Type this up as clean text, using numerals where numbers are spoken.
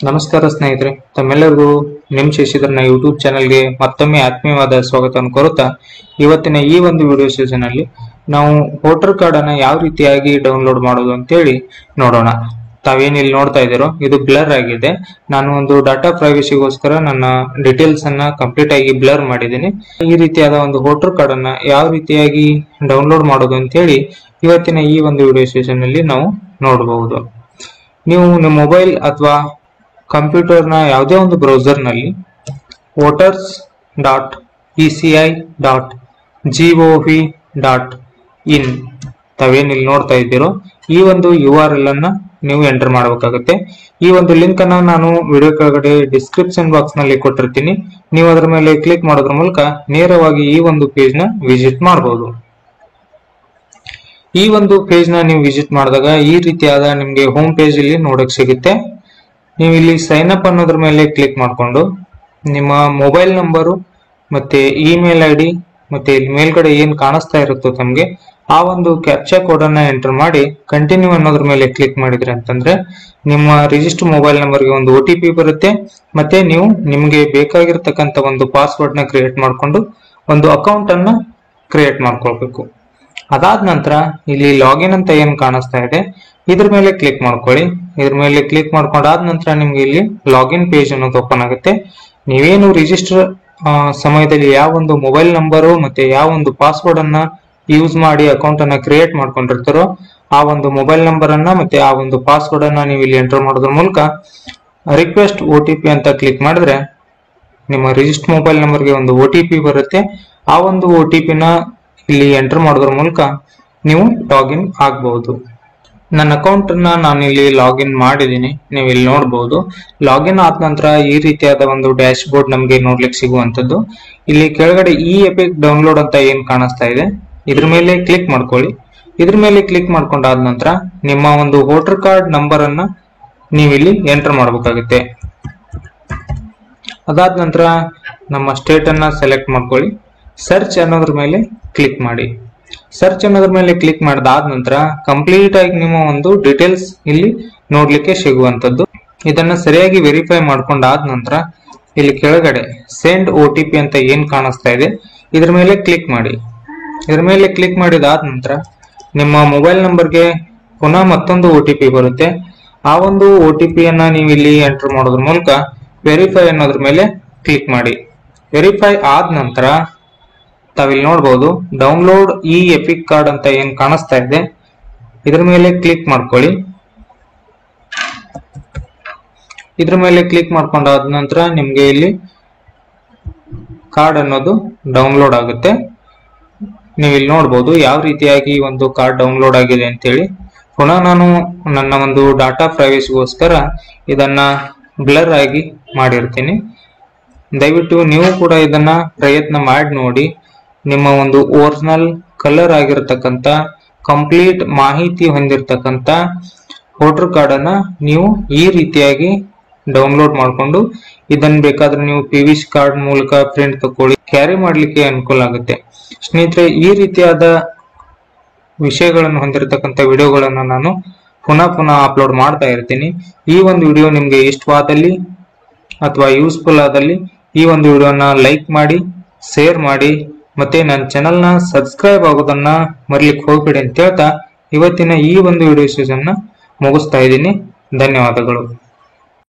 ನಮಸ್ಕಾರ ಸ್ನೇಹಿತರೆ, ತಮ್ಮೆಲ್ಲರಿಗೂ ನಿಮ್ ಶಶಿಧರನ ಯೂಟ್ಯೂಬ್ ಚಾನೆಲ್ಗೆ ಮತ್ತೊಮ್ಮೆ ಆತ್ಮೀಯವಾದ ಸ್ವಾಗತವನ್ನು ಕೋರುತ್ತಾ ಇವತ್ತಿನ ಈ ಒಂದು ವಿಡಿಯೋ ಸೆಷನ್ ಅಲ್ಲಿ ನಾವು ವೋಟರ್ ಕಾರ್ಡ್ ಅನ್ನ ಯಾವ ರೀತಿಯಾಗಿ ಡೌನ್ಲೋಡ್ ಮಾಡೋದು ಅಂತೇಳಿ ನೋಡೋಣ. ತಾವೇನ್ ಇಲ್ಲಿ ನೋಡ್ತಾ ಇದ್ದೀರೋ ಇದು ಬ್ಲರ್ ಆಗಿದೆ. ನಾನು ಒಂದು ಡಾಟಾ ಪ್ರೈವಸಿಗೋಸ್ಕರ ನನ್ನ ಡೀಟೇಲ್ಸ್ ಅನ್ನ ಕಂಪ್ಲೀಟ್ ಆಗಿ ಬ್ಲರ್ ಮಾಡಿದ್ದೀನಿ. ಈ ರೀತಿಯಾದ ಒಂದು ವೋಟರ್ ಕಾರ್ಡ್ ಅನ್ನ ಯಾವ ರೀತಿಯಾಗಿ ಡೌನ್ಲೋಡ್ ಮಾಡೋದು ಅಂತೇಳಿ ಇವತ್ತಿನ ಈ ಒಂದು ವಿಡಿಯೋ ಸೆಷನ್ ಅಲ್ಲಿ ನಾವು ನೋಡಬಹುದು. ನೀವು ನಿಮ್ಮ ಮೊಬೈಲ್ ಅಥವಾ ಕಂಪ್ಯೂಟರ್ ನ ಯಾವುದೇ ಒಂದು ಬ್ರೌಸರ್ ನಲ್ಲಿ voters.eci.gov.in ತಾವೇನ್ ಇಲ್ಲಿ ನೋಡ್ತಾ ಇದ್ದೀರೋ ಈ ಒಂದು URL ಅನ್ನ ನೀವು ಎಂಟರ್ ಮಾಡಬೇಕಾಗುತ್ತೆ. ಈ ಒಂದು ಲಿಂಕ್ ಅನ್ನ ನಾನು ವಿಡಿಯೋ ಕೆಳಗಡೆ ಡಿಸ್ಕ್ರಿಪ್ಷನ್ ಬಾಕ್ಸ್ ನಲ್ಲಿ ಕೊಟ್ಟಿರ್ತೀನಿ. ನೀವು ಅದರ ಮೇಲೆ ಕ್ಲಿಕ್ ಮಾಡೋದ್ರ ಮೂಲಕ ನೇರವಾಗಿ ಈ ಒಂದು ಪೇಜ್ ನ ವಿಸಿಟ್ ಮಾಡಬಹುದು. ಈ ಒಂದು ಪೇಜ್ ನ ನೀವು ವಿಸಿಟ್ ಮಾಡಿದಾಗ ಈ ರೀತಿಯಾದ ನಿಮ್ಗೆ ಹೋಮ್ ಪೇಜ್ ಇಲ್ಲಿ ನೋಡಕ್ ಸಿಗುತ್ತೆ. ನೀವು ಇಲ್ಲಿ ಸೈನ್ ಅಪ್ ಅನ್ನೋದ್ರ ಮೇಲೆ ಕ್ಲಿಕ್ ಮಾಡಿಕೊಂಡು ನಿಮ್ಮ ಮೊಬೈಲ್ ನಂಬರು ಮತ್ತೆ ಇಮೇಲ್ ID ಮತ್ತೆ ಇಲ್ಲಿ ಮೇಲ್ಗಡೆ ಏನ್ ಕಾಣಿಸ್ತಾ ಇರುತ್ತೋ ತಮ್ಗೆ ಆ ಒಂದು ಕ್ಯಾಪ್ಚಾ ಕೋಡ್ ಅನ್ನ ಎಂಟರ್ ಮಾಡಿ ಕಂಟಿನ್ಯೂ ಅನ್ನೋದ್ರ ಮೇಲೆ ಕ್ಲಿಕ್ ಮಾಡಿದ್ರಿ ಅಂತಂದ್ರೆ ನಿಮ್ಮ ರಿಜಿಸ್ಟರ್ ಮೊಬೈಲ್ ನಂಬರ್ಗೆ ಒಂದು OTP ಬರುತ್ತೆ. ಮತ್ತೆ ನೀವು ನಿಮ್ಗೆ ಬೇಕಾಗಿರ್ತಕ್ಕಂಥ ಒಂದು ಪಾಸ್ವರ್ಡ್ ನ ಕ್ರಿಯೇಟ್ ಮಾಡ್ಕೊಂಡು ಒಂದು ಅಕೌಂಟ್ ಅನ್ನ ಕ್ರಿಯೇಟ್ ಮಾಡ್ಕೊಳ್ಬೇಕು. ಅದಾದ ನಂತರ ಇಲ್ಲಿ ಲಾಗಿನ್ ಅಂತ ಏನ್ ಕಾಣಿಸ್ತಾ ಇದೆ ಇದ್ರ ಮೇಲೆ ಕ್ಲಿಕ್ ಮಾಡ್ಕೊಳ್ಳಿ. ಇದ್ರ ಮೇಲೆ ಕ್ಲಿಕ್ ಮಾಡ್ಕೊಂಡಾದ ನಂತರ ನಿಮ್ಗೆ ಇಲ್ಲಿ ಲಾಗಿನ್ ಪೇಜ್ ಅನ್ನೋದು ಓಪನ್ ಆಗುತ್ತೆ. ನೀವೇನು ರಿಜಿಸ್ಟರ್ ಸಮಯದಲ್ಲಿ ಯಾವ ಒಂದು ಮೊಬೈಲ್ ನಂಬರು ಮತ್ತೆ ಯಾವ ಒಂದು ಪಾಸ್ವರ್ಡ್ ಅನ್ನ ಯೂಸ್ ಮಾಡಿ ಅಕೌಂಟ್ ಅನ್ನ ಕ್ರಿಯೇಟ್ ಮಾಡ್ಕೊಂಡಿರ್ತಾರೋ ಆ ಒಂದು ಮೊಬೈಲ್ ನಂಬರ್ ಅನ್ನ ಮತ್ತೆ ಆ ಒಂದು ಪಾಸ್ವರ್ಡ್ ಅನ್ನ ನೀವು ಇಲ್ಲಿ ಎಂಟರ್ ಮಾಡೋದ್ರ ಮೂಲಕ ರಿಕ್ವೆಸ್ಟ್ OTP ಅಂತ ಕ್ಲಿಕ್ ಮಾಡಿದ್ರೆ ನಿಮ್ಮ ರಿಜಿಸ್ಟರ್ ಮೊಬೈಲ್ ನಂಬರ್ಗೆ ಒಂದು OTP ಬರುತ್ತೆ. ಆ ಒಂದು OTP ನ ಇಲ್ಲಿ ಎಂಟರ್ ಮಾಡೋದ್ರ ಮೂಲಕ ನೀವು ಲಾಗಿನ್ ಆಗಬಹುದು. ನನ್ನ ಅಕೌಂಟ್ ಅನ್ನ ನಾನು ಇಲ್ಲಿ ಲಾಗಿನ್ ಮಾಡಿದೀನಿ. ನೀವು ಇಲ್ಲಿ ನೋಡಬಹುದು. ಲಾಗಿನ್ ಆದ ನಂತರ ಈ ರೀತಿಯಾದ ಒಂದು ಡ್ಯಾಶ್ ಬೋರ್ಡ್ ನಮಗೆ ನೋಡ್ಲಿಕ್ಕೆ ಸಿಗುವಂತದ್ದು. ಇಲ್ಲಿ ಕೆಳಗಡೆ ಈ ಎಪಿಕ್ ಡೌನ್ಲೋಡ್ ಅಂತ ಏನ್ ಕಾಣಿಸ್ತಾ ಇದೆ ಇದ್ರ ಮೇಲೆ ಕ್ಲಿಕ್ ಮಾಡ್ಕೊಳ್ಳಿ. ಇದ್ರ ಮೇಲೆ ಕ್ಲಿಕ್ ಮಾಡ್ಕೊಂಡಾದ ನಂತರ ನಿಮ್ಮ ಒಂದು ವೋಟರ್ ಕಾರ್ಡ್ ನಂಬರ್ ಅನ್ನ ನೀವು ಇಲ್ಲಿ ಎಂಟರ್ ಮಾಡಬೇಕಾಗುತ್ತೆ. ಅದಾದ ನಂತರ ನಮ್ಮ ಸ್ಟೇಟ್ ಅನ್ನ ಸೆಲೆಕ್ಟ್ ಮಾಡ್ಕೊಳ್ಳಿ. ಸರ್ಚ್ ಅನ್ನೋದ್ರ ಮೇಲೆ ಕ್ಲಿಕ್ ಮಾಡಿ. ಸರ್ಚ್ ಅನ್ನೋದ್ರ ಮೇಲೆ ಕ್ಲಿಕ್ ಮಾಡಿದಾದ ನಂತರ ಕಂಪ್ಲೀಟ್ ಆಗಿ ನಿಮ್ಮ ಒಂದು ಡೀಟೇಲ್ಸ್ ಇಲ್ಲಿ ನೋಡ್ಲಿಕ್ಕೆ ಸಿಗುವಂತದ್ದು. ಇದನ್ನ ಸರಿಯಾಗಿ ವೆರಿಫೈ ಮಾಡ್ಕೊಂಡಾದ ನಂತರ ಇಲ್ಲಿ ಕೆಳಗಡೆ ಸೆಂಡ್ OTP ಅಂತ ಏನ್ ಕಾಣಿಸ್ತಾ ಇದೆ ಇದ್ರ ಮೇಲೆ ಕ್ಲಿಕ್ ಮಾಡಿ. ಇದ್ರ ಮೇಲೆ ಕ್ಲಿಕ್ ಮಾಡಿದಾದ ನಂತರ ನಿಮ್ಮ ಮೊಬೈಲ್ ನಂಬರ್ಗೆ ಪುನಃ ಮತ್ತೊಂದು OTP ಬರುತ್ತೆ. ಆ ಒಂದು OTP ಅನ್ನ ನೀವು ಇಲ್ಲಿ ಎಂಟರ್ ಮಾಡೋದ್ರ ಮೂಲಕ ವೆರಿಫೈ ಅನ್ನೋದ್ರ ಮೇಲೆ ಕ್ಲಿಕ್ ಮಾಡಿ. ವೆರಿಫೈ ಆದ ನಂತರ ತಾವಿಲ್ಲಿ ನೋಡಬಹುದು ಡೌನ್ಲೋಡ್ ಈ ಎಪಿಕ್ ಕಾರ್ಡ್ ಅಂತ ಏನ್ ಕಾಣಿಸ್ತಾ ಇದೆ ಇದ್ರ ಮೇಲೆ ಕ್ಲಿಕ್ ಮಾಡ್ಕೊಳ್ಳಿ. ಇದ್ರ ಮೇಲೆ ಕ್ಲಿಕ್ ಮಾಡ್ಕೊಂಡಾದ ನಂತರ ನಿಮ್ಗೆ ಇಲ್ಲಿ ಕಾರ್ಡ್ ಅನ್ನೋದು ಡೌನ್ಲೋಡ್ ಆಗುತ್ತೆ. ನೀವು ಇಲ್ಲಿ ನೋಡಬಹುದು ಯಾವ ರೀತಿಯಾಗಿ ಒಂದು ಕಾರ್ಡ್ ಡೌನ್ಲೋಡ್ ಆಗಿದೆ ಅಂತೇಳಿ. ಪುನಃ ನಾನು ನನ್ನ ಒಂದು ಡಾಟಾ ಪ್ರೈವಸಿಗೋಸ್ಕರ ಇದನ್ನ ಬ್ಲರ್ ಆಗಿ ಮಾಡಿರ್ತೀನಿ. ದಯವಿಟ್ಟು ನೀವು ಕೂಡ ಇದನ್ನ ಪ್ರಯತ್ನ ಮಾಡಿ ನೋಡಿ. ನಿಮ್ಮ ಒಂದು ಒರಿಜಿನಲ್ ಕಲರ್ ಆಗಿರತಕ್ಕಂತ ಕಂಪ್ಲೀಟ್ ಮಾಹಿತಿ ಹೊಂದಿರತಕ್ಕಂತ ವೋಟರ್ ಕಾರ್ಡ್ ಅನ್ನ ನೀವು ಈ ರೀತಿಯಾಗಿ ಡೌನ್ಲೋಡ್ ಮಾಡಿಕೊಂಡು ಇದನ್ನ ಬೇಕಾದ್ರೆ ನೀವು PVC ಕಾರ್ಡ್ ಮೂಲಕ ಪ್ರಿಂಟ್ ತಕೊಳ್ಳಿ, ಕ್ಯಾರಿ ಮಾಡ್ಲಿಕ್ಕೆ ಅನುಕೂಲ ಆಗುತ್ತೆ. ಸ್ನೇಹಿತರೆ, ಈ ರೀತಿಯಾದ ವಿಷಯಗಳನ್ನು ಹೊಂದಿರತಕ್ಕಂತ ವಿಡಿಯೋಗಳನ್ನು ನಾನು ಪುನಃ ಅಪ್ಲೋಡ್ ಮಾಡ್ತಾ ಇರ್ತೀನಿ. ಈ ಒಂದು ವಿಡಿಯೋ ನಿಮ್ಗೆ ಇಷ್ಟವಾದಲ್ಲಿ ಅಥವಾ ಯೂಸ್ಫುಲ್ ಆದಲ್ಲಿ ಈ ಒಂದು ವಿಡಿಯೋನ ಲೈಕ್ ಮಾಡಿ, ಶೇರ್ ಮಾಡಿ, ಮತ್ತೆ ನನ್ನ ಚಾನೆಲ್ ನ ಸಬ್ಸ್ಕ್ರೈಬ್ ಆಗೋದನ್ನ ಮರಿಲಿಕ್ಕೆ ಹೋಗ್ಬೇಡಿ ಅಂತ ಹೇಳ್ತಾ ಇವತ್ತಿನ ಈ ಒಂದು ವಿಡಿಯೋ ಸೆಷನ್ ನ ಮುಗಿಸ್ತಾ ಇದ್ದೀನಿ. ಧನ್ಯವಾದಗಳು.